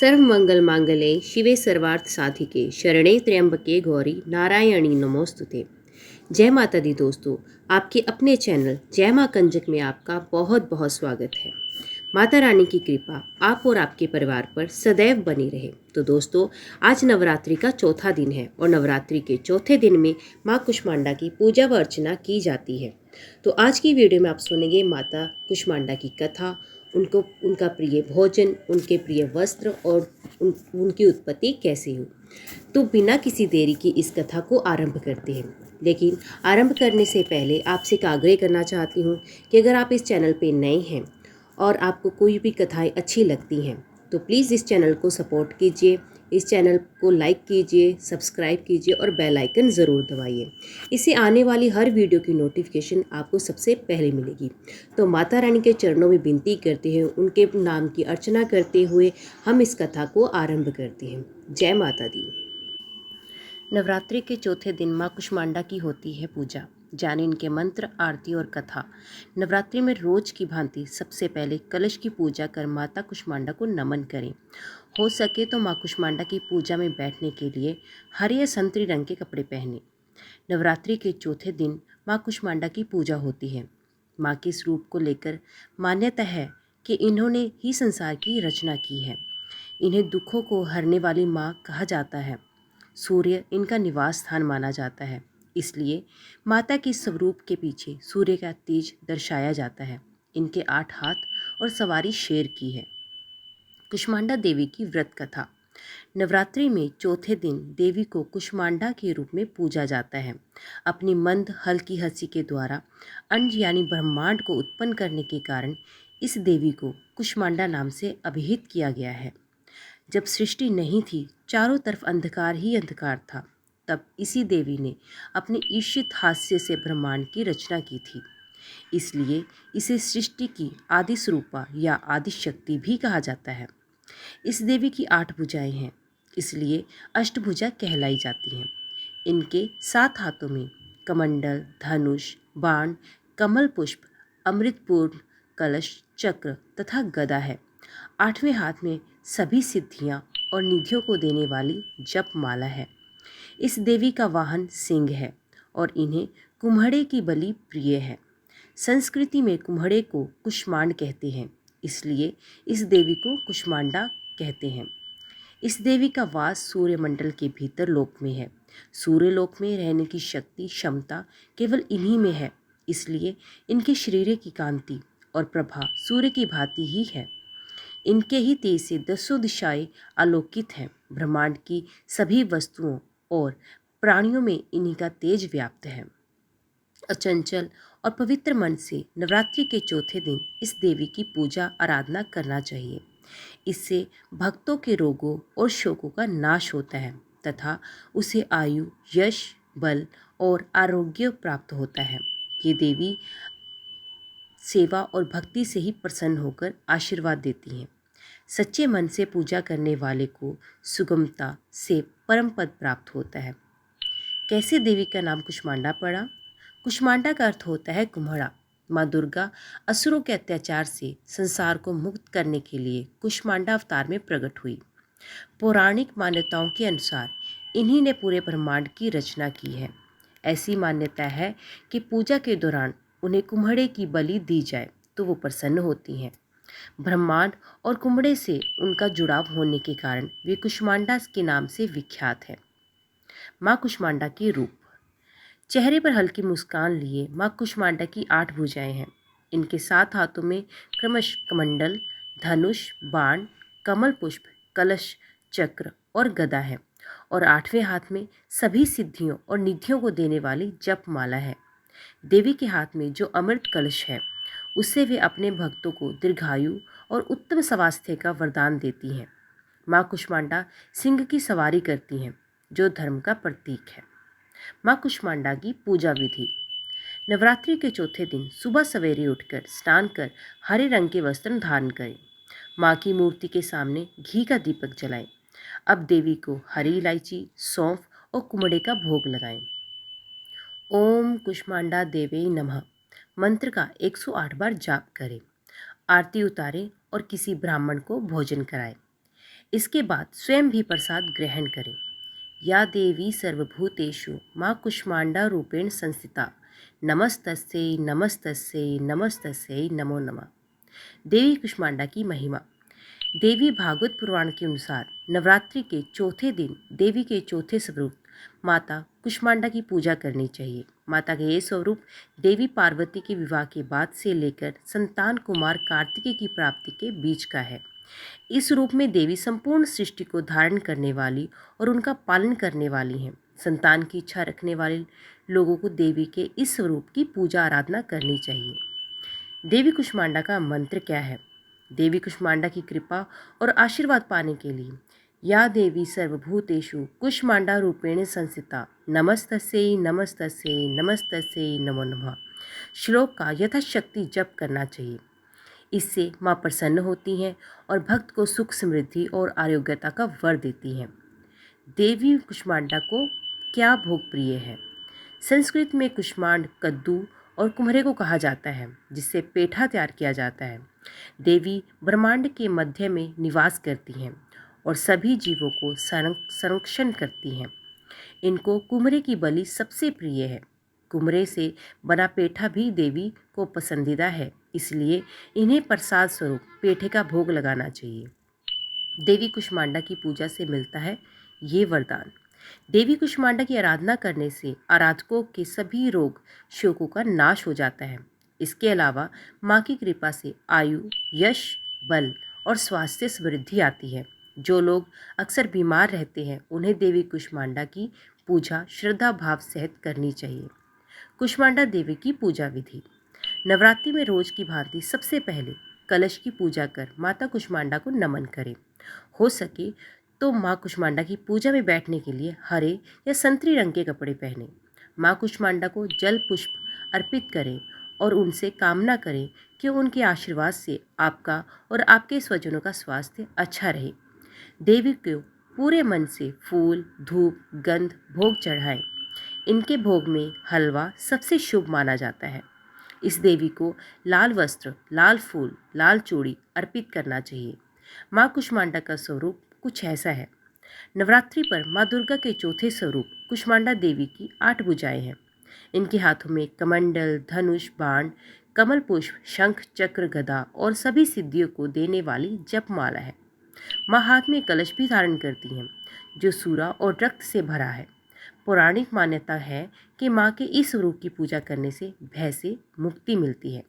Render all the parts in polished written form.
सर्वमंगल मांगल्ये शिवे सर्वार्थ साधिके शरणे त्र्यंबके गौरी नारायणी नमोस्तुते। जय माता दी दोस्तों, आपके अपने चैनल जय माँ कंजक में आपका बहुत बहुत स्वागत है। माता रानी की कृपा आप और आपके परिवार पर सदैव बनी रहे। तो दोस्तों, आज नवरात्रि का चौथा दिन है और नवरात्रि के चौथे दिन में माँ कुष्मांडा की पूजा व अर्चना की जाती है। तो आज की वीडियो में आप सुनेंगे माता कुष्मांडा की कथा, उनका प्रिय भोजन, उनके प्रिय वस्त्र और उनकी उत्पत्ति कैसे हुई। तो बिना किसी देरी की इस कथा को आरंभ करते हैं। लेकिन आरंभ करने से पहले आपसे एक आग्रह करना चाहती हूँ कि अगर आप इस चैनल पे नए हैं और आपको कोई भी कथाएं अच्छी लगती हैं तो प्लीज़ इस चैनल को सपोर्ट कीजिए, इस चैनल को लाइक कीजिए, सब्सक्राइब कीजिए और बेल आइकन ज़रूर दबाइए। इससे आने वाली हर वीडियो की नोटिफिकेशन आपको सबसे पहले मिलेगी। तो माता रानी के चरणों में विनती करते हैं, उनके नाम की अर्चना करते हुए हम इस कथा को आरंभ करते हैं। जय माता दी। नवरात्रि के चौथे दिन माँ कुष्मांडा की होती है पूजा। जाने इनके मंत्र, आरती और कथा। नवरात्रि में रोज की भांति सबसे पहले कलश की पूजा कर माता कुष्मांडा को नमन करें। हो सके तो माँ कुष्मांडा की पूजा में बैठने के लिए हरे या संतरी रंग के कपड़े पहने। नवरात्रि के चौथे दिन माँ कुष्मांडा की पूजा होती है। माँ के स्वरूप को लेकर मान्यता है कि इन्होंने ही संसार की रचना की है। इन्हें दुखों को हरने वाली माँ कहा जाता है। सूर्य इनका निवास स्थान माना जाता है, इसलिए माता के स्वरूप के पीछे सूर्य का तेज दर्शाया जाता है। इनके 8 हाथ और सवारी शेर की है। कुष्मांडा देवी की व्रत कथा। नवरात्रि में चौथे दिन देवी को कुष्मांडा के रूप में पूजा जाता है। अपनी मंद हल्की हंसी के द्वारा अंड यानी ब्रह्मांड को उत्पन्न करने के कारण इस देवी को कुष्मांडा नाम से अभिहित किया गया है। जब सृष्टि नहीं थी, चारों तरफ अंधकार ही अंधकार था, तब इसी देवी ने अपने ईशित हास्य से ब्रह्मांड की रचना की थी। इसलिए इसे सृष्टि की आदि स्वरूपा या आदि शक्ति भी कहा जाता है। इस देवी की 8 भुजाएं हैं, इसलिए अष्टभुजा कहलाई जाती हैं। इनके 7 हाथों में कमंडल, धनुष, बाण, कमल पुष्प, अमृतपूर्ण कलश, चक्र तथा गदा है। 8वें हाथ में सभी सिद्धियां और निधियों को देने वाली जप माला है। इस देवी का वाहन सिंह है और इन्हें कुम्हड़े की बलि प्रिय है। संस्कृति में कुम्हड़े को कुष्मांड कहते हैं, इसलिए इस देवी को कुष्मांडा कहते हैं। इस देवी का वास सूर्यमंडल के भीतर लोक में है। सूर्य लोक में रहने की शक्ति क्षमता केवल इन्हीं में है, इसलिए इनके शरीर की कांति और प्रभा सूर्य की भांति ही है। इनके ही तेज से 10 दिशाएं आलोकित हैं। ब्रह्मांड की सभी वस्तुओं और प्राणियों में इन्हीं का तेज व्याप्त है। अचंचल और पवित्र मन से नवरात्रि के चौथे दिन इस देवी की पूजा आराधना करना चाहिए। इससे भक्तों के रोगों और शोकों का नाश होता है तथा उसे आयु, यश, बल और आरोग्य प्राप्त होता है। ये देवी सेवा और भक्ति से ही प्रसन्न होकर आशीर्वाद देती हैं। सच्चे मन से पूजा करने वाले को सुगमता से परम पद प्राप्त होता है। कैसे देवी का नाम कुष्मांडा पड़ा? कुष्मांडा का अर्थ होता है कुम्हड़ा। माँ दुर्गा असुरों के अत्याचार से संसार को मुक्त करने के लिए कुष्मांडा अवतार में प्रकट हुई। पौराणिक मान्यताओं के अनुसार इन्हीं ने पूरे ब्रह्मांड की रचना की है। ऐसी मान्यता है कि पूजा के दौरान उन्हें कुम्हड़े की बलि दी जाए तो वो प्रसन्न होती हैं। ब्रह्मांड और कुम्हड़े से उनका जुड़ाव होने के कारण वे कुष्मांडा के नाम से विख्यात है। माँ कुष्मांडा के रूप। चेहरे पर हल्की मुस्कान लिए माँ कुष्मांडा की 8 भुजाएं हैं। इनके 7 हाथों में क्रमश कमंडल, धनुष, बाण, कमल पुष्प, कलश, चक्र और गदा है और 8वें हाथ में सभी सिद्धियों और निधियों को देने वाली जप माला है। देवी के हाथ में जो अमृत कलश है, उससे वे अपने भक्तों को दीर्घायु और उत्तम स्वास्थ्य का वरदान देती हैं। माँ कुष्मांडा सिंह की सवारी करती हैं, जो धर्म का प्रतीक है। माँ कुष्मांडा की पूजा विधि। नवरात्रि के चौथे दिन सुबह सवेरे उठकर स्नान कर हरे रंग के वस्त्र धारण करें। माँ की मूर्ति के सामने घी का दीपक जलाएं। अब देवी को हरी इलायची, सौंफ और कुम्हड़े का भोग लगाएं। ओम कुष्मांडा देवी नमः मंत्र का 108 बार जाप करें। आरती उतारें और किसी ब्राह्मण को भोजन कराएं। इसके बाद स्वयं भी प्रसाद ग्रहण करें। या देवी सर्वभूतेषु माँ कुष्मांडा रूपेण संस्थिता, नमस्तस्यै नमस्तस्यै नमस्तस्यै नमो नमः। देवी कुष्मांडा की महिमा। देवी भागवत पुराण के अनुसार नवरात्रि के चौथे दिन देवी के चौथे स्वरूप माता कुष्मांडा की पूजा करनी चाहिए। माता का ये स्वरूप देवी पार्वती के विवाह के बाद से लेकर संतान कुमार कार्तिकेय की प्राप्ति के बीच का है। इस रूप में देवी संपूर्ण सृष्टि को धारण करने वाली और उनका पालन करने वाली हैं। संतान की इच्छा रखने वाले लोगों को देवी के इस स्वरूप की पूजा आराधना करनी चाहिए। देवी कुष्मांडा का मंत्र क्या है? देवी कुष्मांडा की कृपा और आशीर्वाद पाने के लिए या देवी सर्वभूतेषु कुष्मांडा रूपेण संस्थिता, नमस्तस्यै नमस्तस्यै नमस्तस्यै नमो नमः श्लोक का यथाशक्ति जप करना चाहिए। इससे माँ प्रसन्न होती हैं और भक्त को सुख समृद्धि और आरोग्यता का वर देती हैं। देवी कुष्मांडा को क्या भोग प्रिय है? संस्कृत में कुष्मांड कद्दू और कुम्हरे को कहा जाता है, जिससे पेठा तैयार किया जाता है। देवी ब्रह्मांड के मध्य में निवास करती हैं और सभी जीवों को संरक्षण करती हैं। इनको कुम्हरे की बलि सबसे प्रिय है। कुम्हरे से बना पेठा भी देवी को पसंदीदा है, इसलिए इन्हें प्रसाद स्वरूप पेठे का भोग लगाना चाहिए। देवी कुष्मांडा की पूजा से मिलता है ये वरदान। देवी कुष्मांडा की आराधना करने से आराधकों के सभी रोग शोकों का नाश हो जाता है। इसके अलावा माँ की कृपा से आयु, यश, बल और स्वास्थ्य समृद्धि आती है। जो लोग अक्सर बीमार रहते हैं उन्हें देवी कुष्मांडा की पूजा श्रद्धा भाव सहित करनी चाहिए। कुष्मांडा देवी की पूजा विधि। नवरात्रि में रोज की भांति सबसे पहले कलश की पूजा कर माता कुष्मांडा को नमन करें। हो सके तो माँ कुष्मांडा की पूजा में बैठने के लिए हरे या संतरी रंग के कपड़े पहनें। माँ कुष्मांडा को जल पुष्प अर्पित करें और उनसे कामना करें कि उनके आशीर्वाद से आपका और आपके स्वजनों का स्वास्थ्य अच्छा रहे। देवी को पूरे मन से फूल, धूप, गंध, भोग चढ़ाएं। इनके भोग में हलवा सबसे शुभ माना जाता है। इस देवी को लाल वस्त्र, लाल फूल, लाल चूड़ी अर्पित करना चाहिए। माँ कुष्मांडा का स्वरूप कुछ ऐसा है। नवरात्रि पर माँ दुर्गा के चौथे स्वरूप कुष्मांडा देवी की 8 भुजाएं हैं। इनके हाथों में कमंडल, धनुष, बाण, कमल पुष्प, शंख, चक्र, गदा और सभी सिद्धियों को देने वाली जपमाला है। माँ हाथ में कलश भी धारण करती हैं, जो सूरा और रक्त से भरा है। पौराणिक मान्यता है कि माँ के इस स्वरूप की पूजा करने से भय से मुक्ति मिलती है।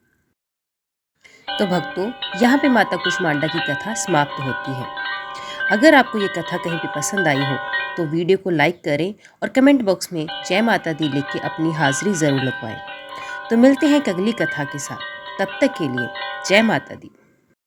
तो भक्तों, यहाँ पे माता कुष्मांडा की कथा समाप्त होती है। अगर आपको ये कथा कहीं पे पसंद आई हो तो वीडियो को लाइक करें और कमेंट बॉक्स में जय माता दी लिख के अपनी हाजिरी ज़रूर लगवाएं। तो मिलते हैं एक अगली कथा के साथ। तब तक के लिए जय माता दी।